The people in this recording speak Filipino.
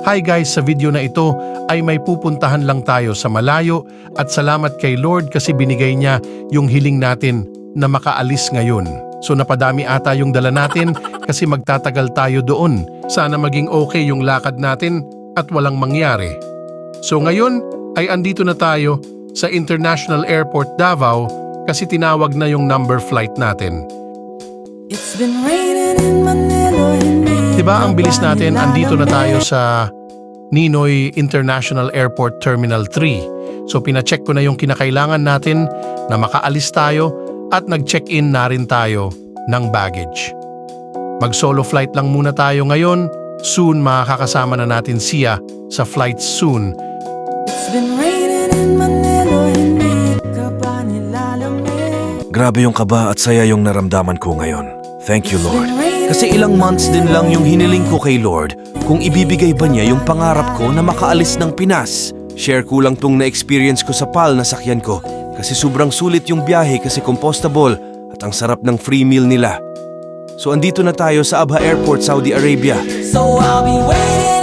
Hi guys, sa video na ito ay may pupuntahan lang tayo sa malayo at salamat kay Lord kasi binigay niya yung hiling natin na makaalis ngayon. So napadami ata yung dala natin kasi magtatagal tayo doon. Sana maging okay yung lakad natin at walang mangyari. So ngayon ay andito na tayo sa International Airport Davao kasi tinawag na yung number flight natin. It's been raining in Manila. Diba ang bilis natin, andito na tayo sa Ninoy International Airport Terminal 3. So pinacheck ko na yung kinakailangan natin na makaalis tayo at nag-check-in na rin tayo ng baggage. Mag-solo flight lang muna tayo ngayon. Soon makakasama na natin siya sa flight soon. It's been raining in Manila. Hindi ka ba nilalamig? Grabe yung kaba at saya yung naramdaman ko ngayon. Thank you, Lord. Kasi ilang months din lang yung hiniling ko kay Lord kung ibibigay ba niya yung pangarap ko na makaalis ng Pinas. Share ko lang tong na-experience ko sa PAL na sakyan ko kasi sobrang sulit yung biyahe kasi compostable at ang sarap ng free meal nila. So andito na tayo sa Abha Airport, Saudi Arabia. So I'll be waiting.